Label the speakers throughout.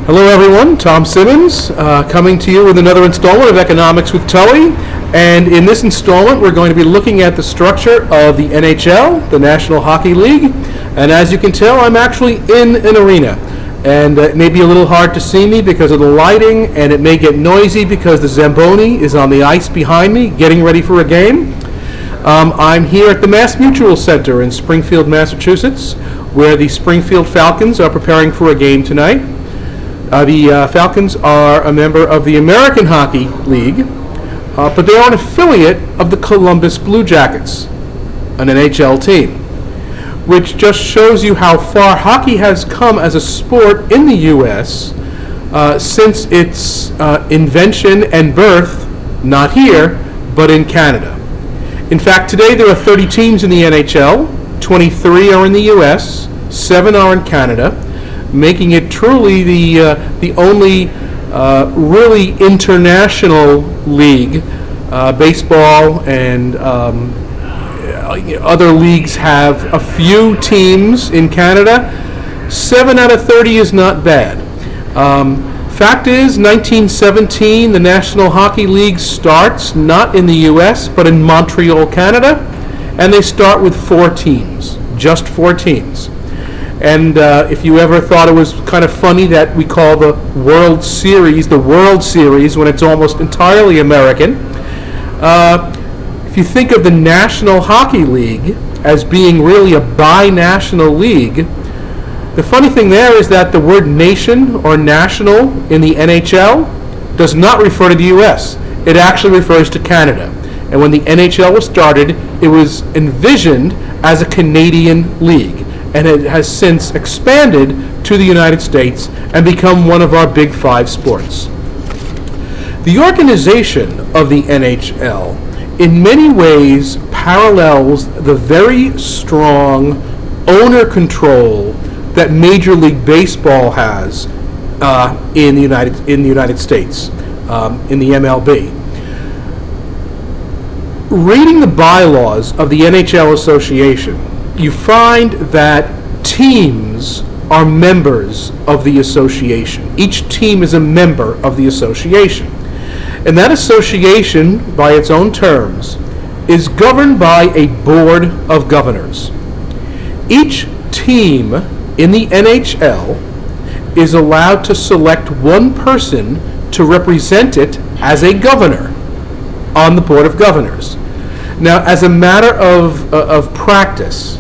Speaker 1: Hello everyone, Tom Simmons coming to you with another installment of Economics with Toey. And in this installment we're going to be looking at the structure of the NHL, the National Hockey League. And as you can tell, I'm actually in an arena. And it may be a little hard to see me because of the lighting, and it may get noisy because the Zamboni is on the ice behind me getting ready for a game. I'm here at the Mass Mutual Center in Springfield, Massachusetts, where the Springfield Falcons are preparing for a game tonight. The Falcons are a member of the American Hockey League, but they are an affiliate of the Columbus Blue Jackets, an NHL team, which just shows you how far hockey has come as a sport in the U.S. Since its invention and birth, not here, but in Canada. In fact, today there are 30 teams in the NHL, 23 are in the U.S., 7 are in Canada, making it truly the only really international league. Baseball and other leagues have a few teams in Canada. 7 out of 30 is not bad. Fact is, 1917, the National Hockey League starts not in the U.S., but in Montreal, Canada, and they start with 4 teams, just 4 teams. And if you ever thought it was kind of funny that we call the World Series when it's almost entirely American, if you think of the National Hockey League as being really a binational league, the funny thing there is that the word nation or national in the NHL does not refer to the U.S. It actually refers to Canada. And when the NHL was started, it was envisioned as a Canadian league. And it has since expanded to the United States and become one of our big 5 sports. The organization of the NHL in many ways parallels the very strong owner control that Major League Baseball has in the United States, in the MLB. Reading the bylaws of the NHL Association, you find that teams are members of the association. Each team is a member of the association. And that association, by its own terms, is governed by a board of governors. Each team in the NHL is allowed to select one person to represent it as a governor on the board of governors. Now, as a matter of practice,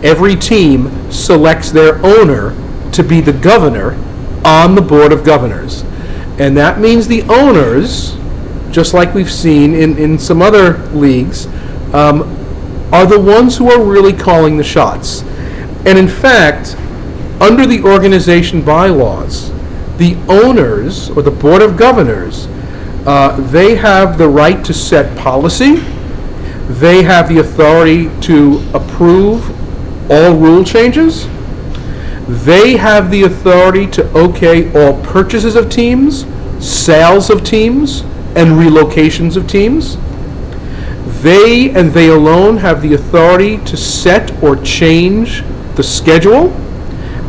Speaker 1: every team selects their owner to be the governor on the board of governors. And that means the owners, just like we've seen in some other leagues, are the ones who are really calling the shots. And in fact, under the organization bylaws, the owners, or the board of governors, they have the right to set policy. They have the authority to approve all rule changes. They have the authority to okay all purchases of teams, sales of teams, and relocations of teams. They and they alone have the authority to set or change the schedule.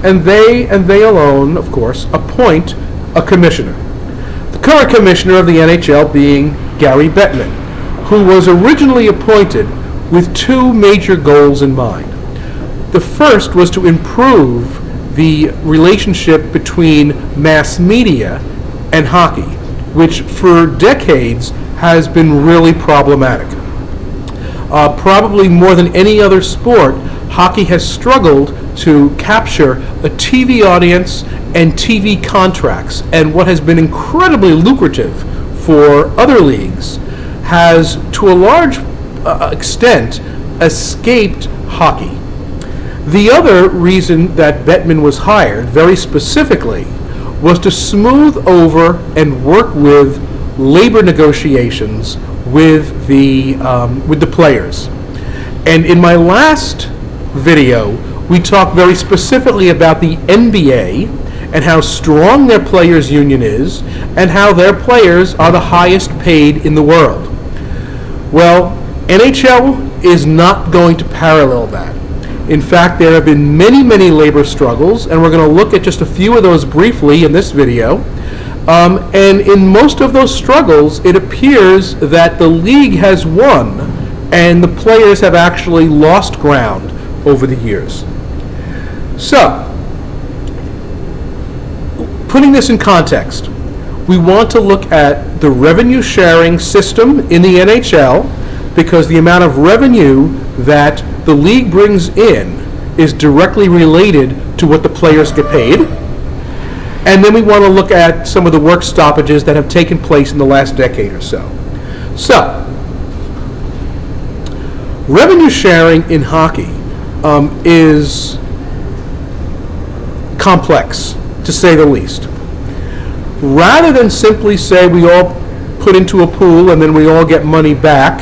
Speaker 1: And they alone, of course, appoint a commissioner. The current commissioner of the NHL being Gary Bettman, who was originally appointed with 2 major goals in mind. The first was to improve the relationship between mass media and hockey, which for decades has been really problematic. Probably more than any other sport, hockey has struggled to capture a TV audience and TV contracts, and what has been incredibly lucrative for other leagues has, to a large extent, escaped hockey. The other reason that Bettman was hired, very specifically, was to smooth over and work with labor negotiations with the players. And in my last video, we talked very specifically about the NBA and how strong their players' union is and how their players are the highest paid in the world. Well, NHL is not going to parallel that. In fact, there have been many, many labor struggles, and we're going to look at just a few of those briefly in this video. And in most of those struggles, it appears that the league has won, and the players have actually lost ground over the years. So, putting this in context, we want to look at the revenue sharing system in the NHL, because the amount of revenue that the league brings in is directly related to what the players get paid. And then we want to look at some of the work stoppages that have taken place in the last decade or so. So, revenue sharing in hockey is complex, to say the least. Rather than simply say we all put into a pool and then we all get money back,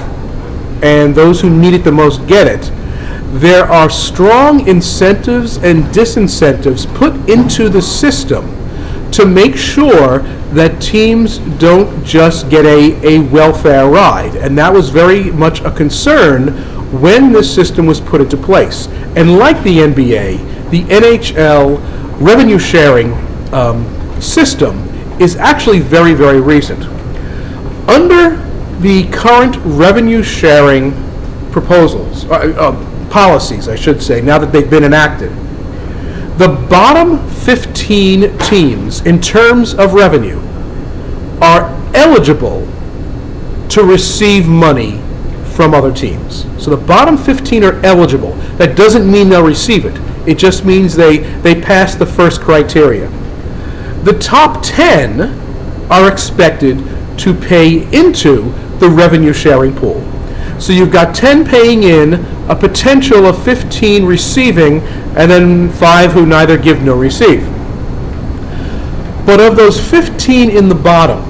Speaker 1: and those who need it the most get it, there are strong incentives and disincentives put into the system to make sure that teams don't just get a welfare ride. And that was very much a concern when this system was put into place. And like the NBA, the NHL revenue sharing system is actually very, very recent. Under the current revenue sharing proposals, policies, I should say, now that they've been enacted, the bottom 15 teams in terms of revenue are eligible to receive money from other teams. So the bottom 15 are eligible. That doesn't mean they'll receive it. It just means they pass the first criteria. The top 10 are expected to pay into the revenue sharing pool. So you've got 10 paying in, a potential of 15 receiving, and then 5 who neither give nor receive. But of those 15 in the bottom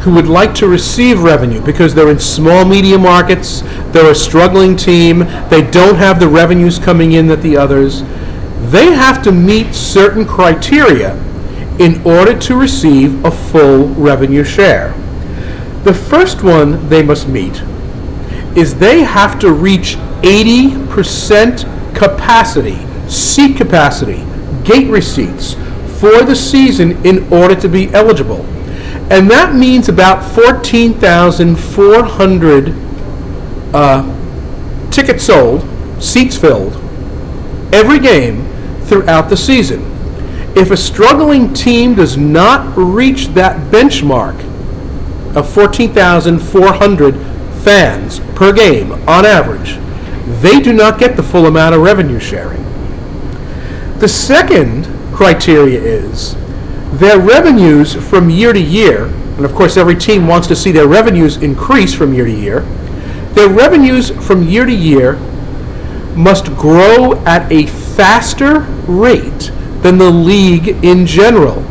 Speaker 1: who would like to receive revenue because they're in small media markets, they're a struggling team, they don't have the revenues coming in that the others, they have to meet certain criteria in order to receive a full revenue share. The first one they must meet is they have to reach 80% capacity, seat capacity, gate receipts for the season in order to be eligible. And that means about 14,400 tickets sold, seats filled, every game throughout the season. If a struggling team does not reach that benchmark of 14,400 fans per game on average, they do not get the full amount of revenue sharing. The second criteria is their revenues from year to year, and of course every team wants to see their revenues increase from year to year, their revenues from year to year must grow at a faster rate than the league in general.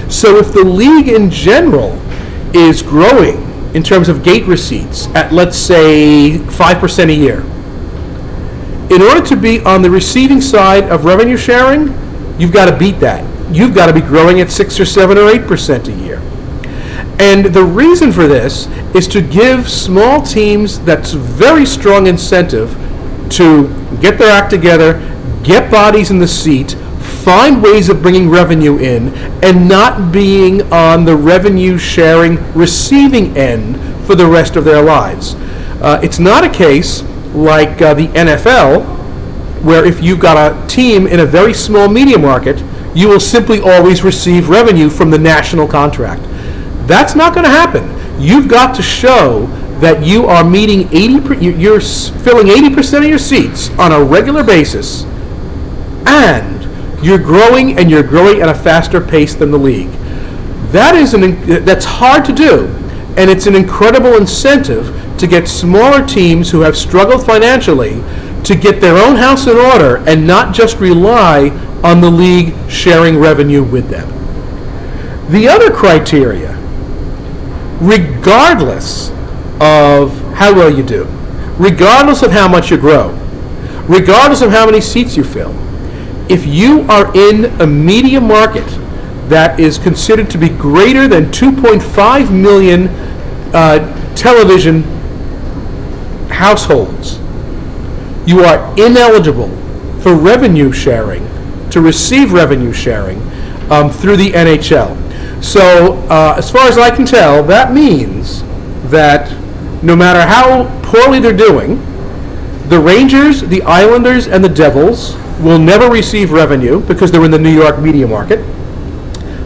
Speaker 1: So if the league in general is growing in terms of gate receipts at, let's say, 5% a year, in order to be on the receiving side of revenue sharing, you've got to beat that. You've got to be growing at 6 or 7 or 8% a year. And the reason for this is to give small teams that's very strong incentive to get their act together, get bodies in the seat, find ways of bringing revenue in, and not being on the revenue sharing receiving end for the rest of their lives. It's not a case like the NFL, where if you've got a team in a very small media market, you will simply always receive revenue from the national contract. That's not going to happen. You've got to show that you are meeting you're filling 80% of your seats on a regular basis, and you're growing at a faster pace than the league. That's hard to do, and it's an incredible incentive to get smaller teams who have struggled financially to get their own house in order and not just rely on the league sharing revenue with them. The other criteria, regardless of how well you do, regardless of how much you grow, regardless of how many seats you fill, if you are in a media market that is considered to be greater than 2.5 million television households, you are ineligible for revenue sharing, to receive revenue sharing through the NHL. So as far as I can tell, that means that no matter how poorly they're doing, the Rangers, the Islanders, and the Devils will never receive revenue because they're in the New York media market.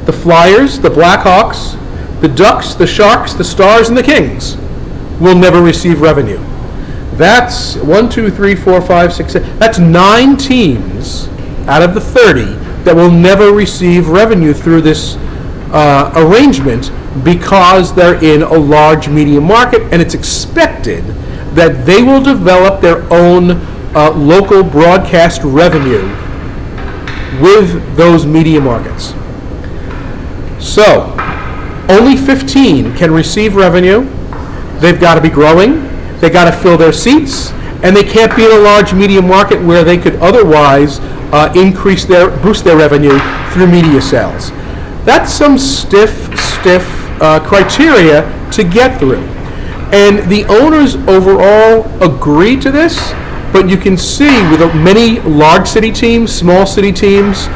Speaker 1: The Flyers, the Blackhawks, the Ducks, the Sharks, the Stars, and the Kings will never receive revenue. That's 1, 2, 3, 4, 5, 6, 7. That's 9 teams out of the 30 that will never receive revenue through this arrangement because they're in a large media market, and it's expected that they will develop their own local broadcast revenue with those media markets. So, only 15 can receive revenue. They've got to be growing. They've got to fill their seats, and they can't be in a large media market where they could otherwise boost their revenue through media sales. That's some stiff criteria to get through. And the owners overall agree to this, but you can see with many large city teams, small city teams,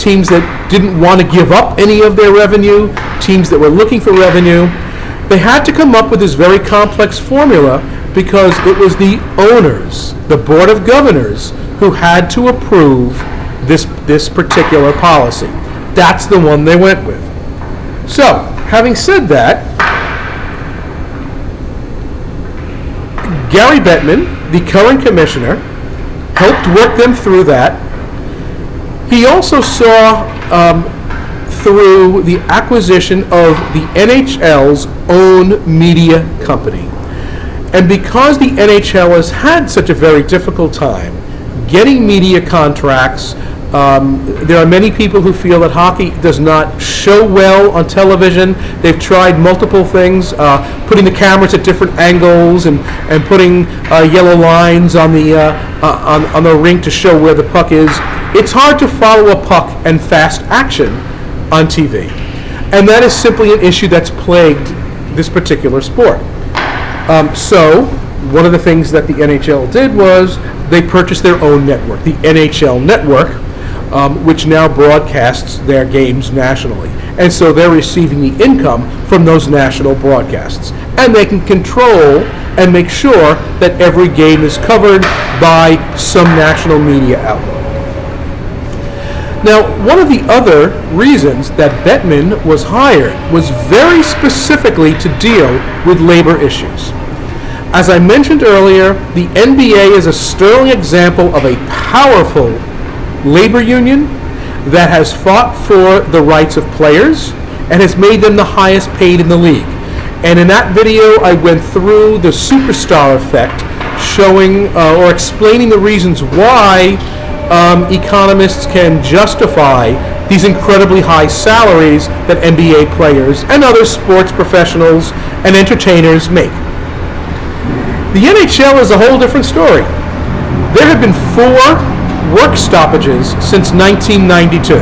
Speaker 1: teams that didn't want to give up any of their revenue, teams that were looking for revenue, they had to come up with this very complex formula because it was the owners, the Board of Governors, who had to approve this particular policy. That's the one they went with. So, having said that, Gary Bettman, the current commissioner, helped work them through that. He also saw through the acquisition of the NHL's own media company. And because the NHL has had such a very difficult time getting media contracts, there are many people who feel that hockey does not show well on television. They've tried multiple things, putting the cameras at different angles and putting yellow lines on the rink to show where the puck is. It's hard to follow a puck and fast action on TV. And that is simply an issue that's plagued this particular sport. So one of the things that the NHL did was they purchased their own network, the NHL Network, which now broadcasts their games nationally. And so they're receiving the income from those national broadcasts. And they can control and make sure that every game is covered by some national media outlet. Now, one of the other reasons that Bettman was hired was very specifically to deal with labor issues. As I mentioned earlier, the NBA is a sterling example of a powerful labor union that has fought for the rights of players and has made them the highest paid in the league. And in that video, I went through the superstar effect, showing or explaining the reasons why economists can justify these incredibly high salaries that NBA players and other sports professionals and entertainers make. The NHL is a whole different story. There have been 4 work stoppages since 1992.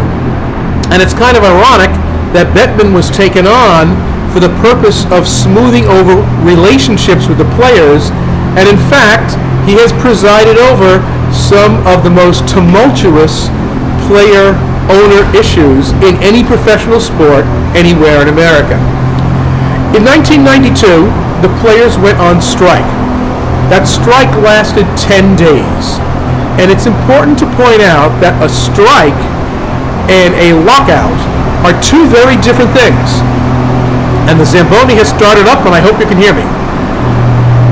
Speaker 1: And it's kind of ironic that Bettman was taken on for the purpose of smoothing over relationships with the players, and in fact, he has presided over some of the most tumultuous player-owner issues in any professional sport anywhere in America. In 1992, the players went on strike. That strike lasted 10 days. And it's important to point out that a strike and a lockout are 2 very different things. And the Zamboni has started up, and I hope you can hear me.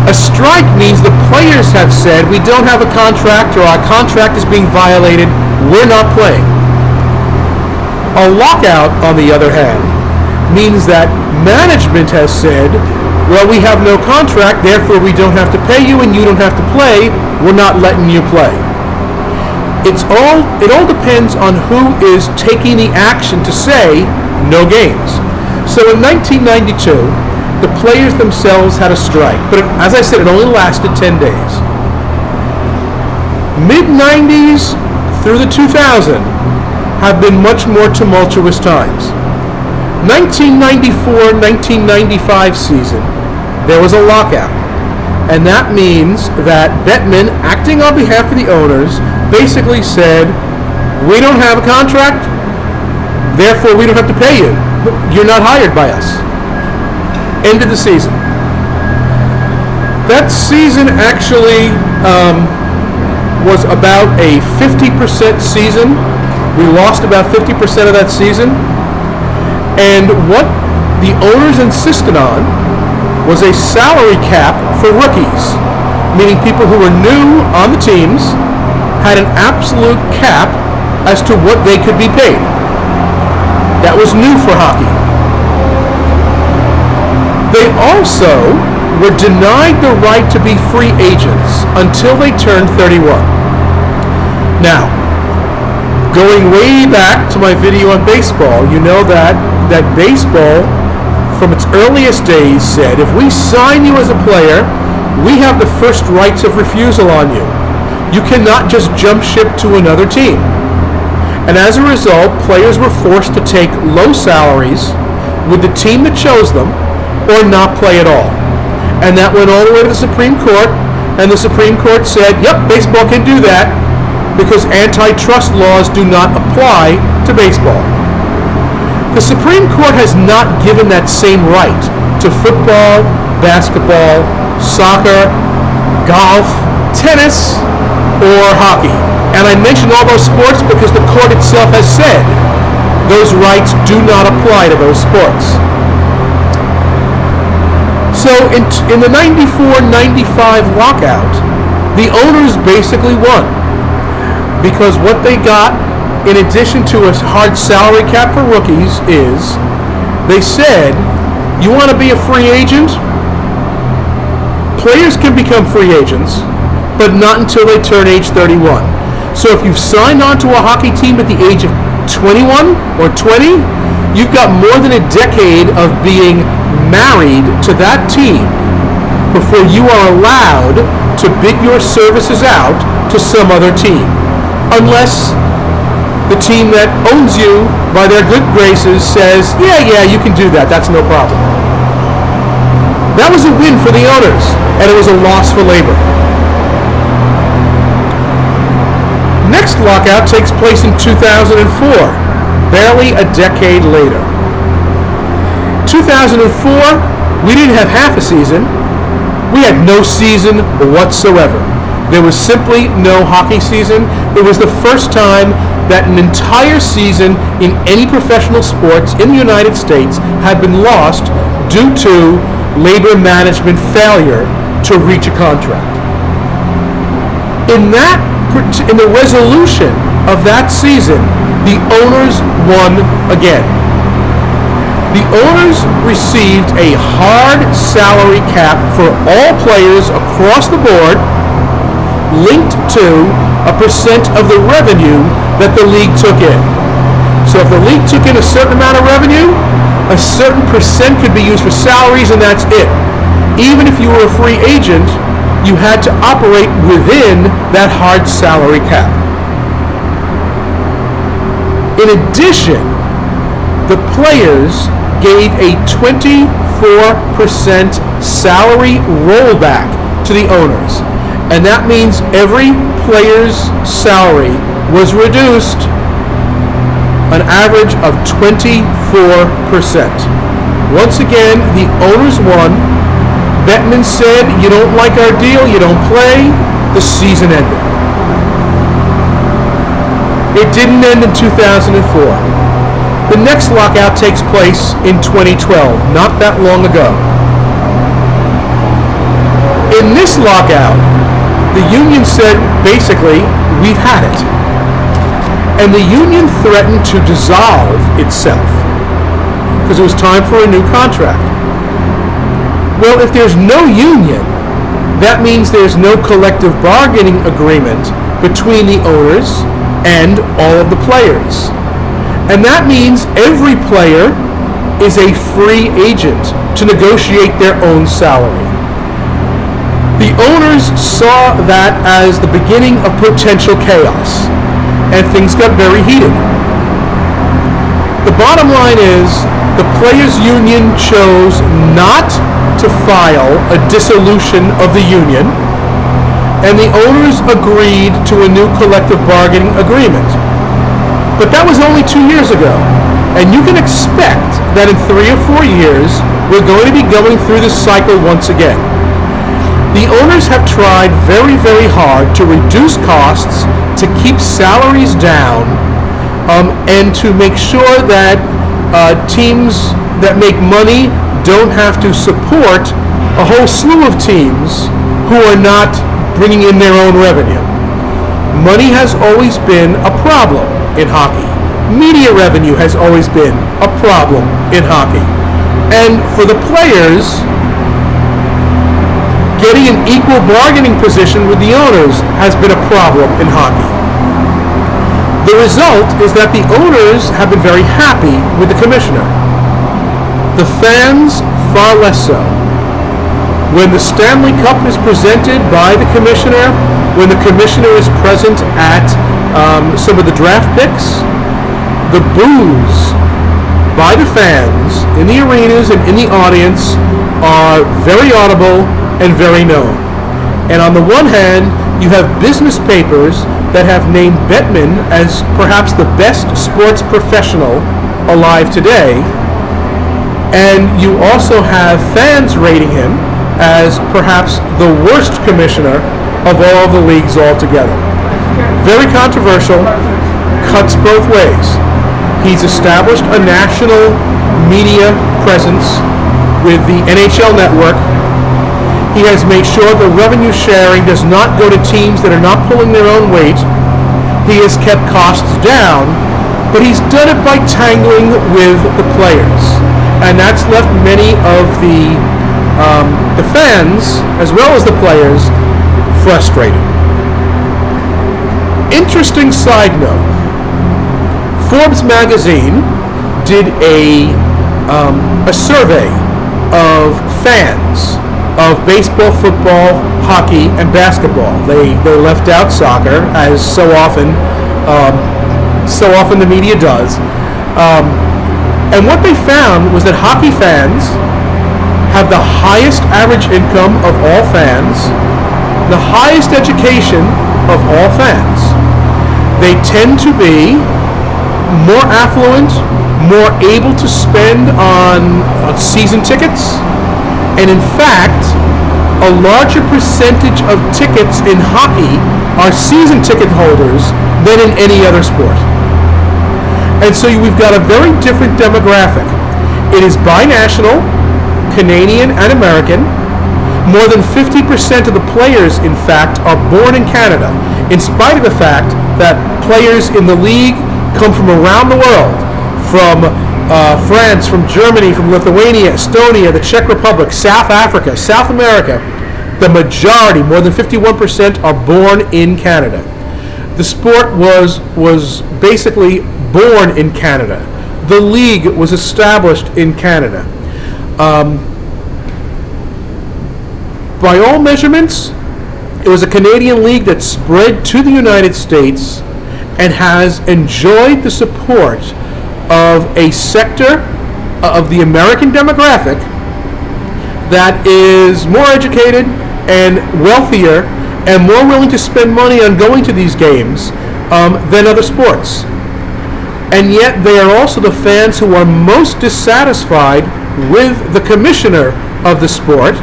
Speaker 1: A strike means the players have said, we don't have a contract, or our contract is being violated, we're not playing. A lockout, on the other hand, means that management has said, well, we have no contract, therefore we don't have to pay you and you don't have to play, we're not letting you play. It all depends on who is taking the action to say no games. So in 1992, the players themselves had a strike, but as I said, it only lasted 10 days. Mid-90s through the 2000 have been much more tumultuous times. 1994-1995 season, there was a lockout. And that means that Bettman, acting on behalf of the owners, basically said, we don't have a contract, therefore we don't have to pay you. You're not hired by us. End of the season. That season actually was about a 50% season. We lost about 50% of that season. And what the owners insisted on was a salary cap for rookies, meaning people who were new on the teams had an absolute cap as to what they could be paid. That was new for hockey. They also were denied the right to be free agents until they turned 31. Now, going way back to my video on baseball, you know that baseball, from its earliest days, said, if we sign you as a player, we have the first rights of refusal on you. You cannot just jump ship to another team. And as a result, players were forced to take low salaries with the team that chose them or not play at all. And that went all the way to the Supreme Court, and the Supreme Court said, yep, baseball can do that because antitrust laws do not apply to baseball. The Supreme Court has not given that same right to football, basketball, soccer, golf, tennis, or hockey. And I mention all those sports because the court itself has said those rights do not apply to those sports. So in the 94-95 lockout, the owners basically won because what they got, in addition to a hard salary cap for rookies, is they said, you want to be a free agent? Players can become free agents, but not until they turn age 31. So if you've signed on to a hockey team at the age of 21 or 20, you've got more than a decade of being married to that team before you are allowed to bid your services out to some other team. Unless the team that owns you by their good graces says, yeah, you can do that. That's no problem. That was a win for the owners, and it was a loss for labor. Next lockout takes place in 2004, barely a decade later. 2004, we didn't have half a season. We had no season whatsoever. There was simply no hockey season. It was the first time that an entire season in any professional sports in the United States had been lost due to labor management failure to reach a contract. In the resolution of that season, the owners won again. The owners received a hard salary cap for all players across the board, linked to a percent of the revenue that the league took in. So if the league took in a certain amount of revenue, a certain percent could be used for salaries, and that's it. Even if you were a free agent, you had to operate within that hard salary cap. In addition, the players gave a 24% salary rollback to the owners. And that means every player's salary was reduced an average of 24%. Once again, the owners won. Bettman said, you don't like our deal, you don't play. The season ended. It didn't end in 2004. The next lockout takes place in 2012, not that long ago. In this lockout, the union said, basically, we've had it. And the union threatened to dissolve itself because it was time for a new contract. Well, if there's no union, that means there's no collective bargaining agreement between the owners and all of the players. And that means every player is a free agent to negotiate their own salary. The owners saw that as the beginning of potential chaos, and things got very heated. The bottom line is, the players' union chose not to file a dissolution of the union. and the owners agreed to a new collective bargaining agreement. But that was only 2 years ago, and you can expect that in 3 or 4 years, we're going to be going through this cycle once again. The owners have tried very, very hard to reduce costs, to keep salaries down, and to make sure that teams that make money don't have to support a whole slew of teams who are not bringing in their own revenue. Money has always been a problem in hockey. Media revenue has always been a problem in hockey. And for the players, getting an equal bargaining position with the owners has been a problem in hockey. The result is that the owners have been very happy with the commissioner. The fans, far less so. When the Stanley Cup is presented by the commissioner, when the commissioner is present at some of the draft picks, the boos by the fans in the arenas and in the audience are very audible and very known. And on the one hand, you have business papers that have named Bettman as perhaps the best sports professional alive today, and you also have fans rating him as perhaps the worst commissioner of all the leagues altogether. Very controversial, cuts both ways. He's established a national media presence with the NHL Network. He has made sure the revenue sharing does not go to teams that are not pulling their own weight. He has kept costs down, but he's done it by tangling with the players. And that's left many of the fans, as well as the players, frustrated. Interesting side note. Forbes magazine did a survey of fans of baseball, football, hockey, and basketball. They left out soccer, as so often the media does. And what they found was that hockey fans have the highest average income of all fans, the highest education of all fans. They tend to be more affluent, more able to spend on season tickets, and in fact, a larger percentage of tickets in hockey are season ticket holders than in any other sport. And so we've got a very different demographic. It is binational, Canadian and American. More than 50% of the players, in fact, are born in Canada, in spite of the fact that players in the league come from around the world, from France, from Germany, from Lithuania, Estonia, the Czech Republic, South Africa, South America. The majority, more than 51%, are born in Canada. The sport was basically born in Canada. The league was established in Canada. By all measurements, it was a Canadian league that spread to the United States and has enjoyed the support of a sector of the American demographic that is more educated and wealthier and more willing to spend money on going to these games than other sports. And yet they are also the fans who are most dissatisfied with the commissioner of the sport,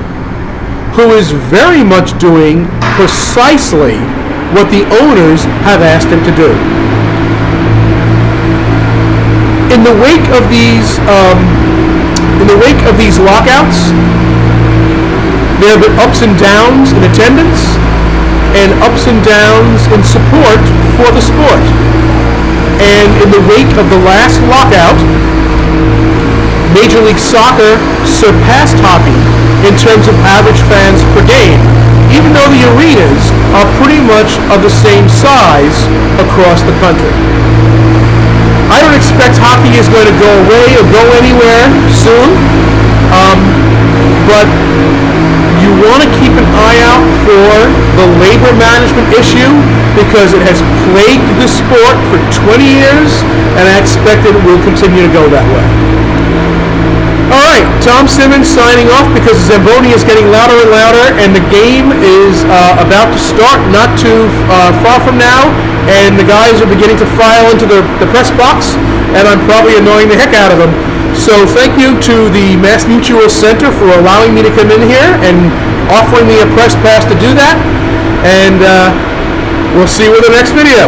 Speaker 1: who is very much doing precisely what the owners have asked him to do. In the wake of these lockouts, there have been ups and downs in attendance and ups and downs in support for the sport. And in the wake of the last lockout, Major League Soccer surpassed hockey in terms of average fans per game, even though the arenas are pretty much of the same size across the country. I don't expect hockey is going to go away or go anywhere soon, but you want to keep an eye out for the labor management issue because it has plagued the sport for 20 years, and I expect it will continue to go that way. All right, Tom Simmons signing off because Zamboni is getting louder and louder, and the game is about to start not too far from now, and the guys are beginning to file into the press box, and I'm probably annoying the heck out of them. So thank you to the Mass Mutual Center for allowing me to come in here and offering me a press pass to do that, and we'll see you in the next video.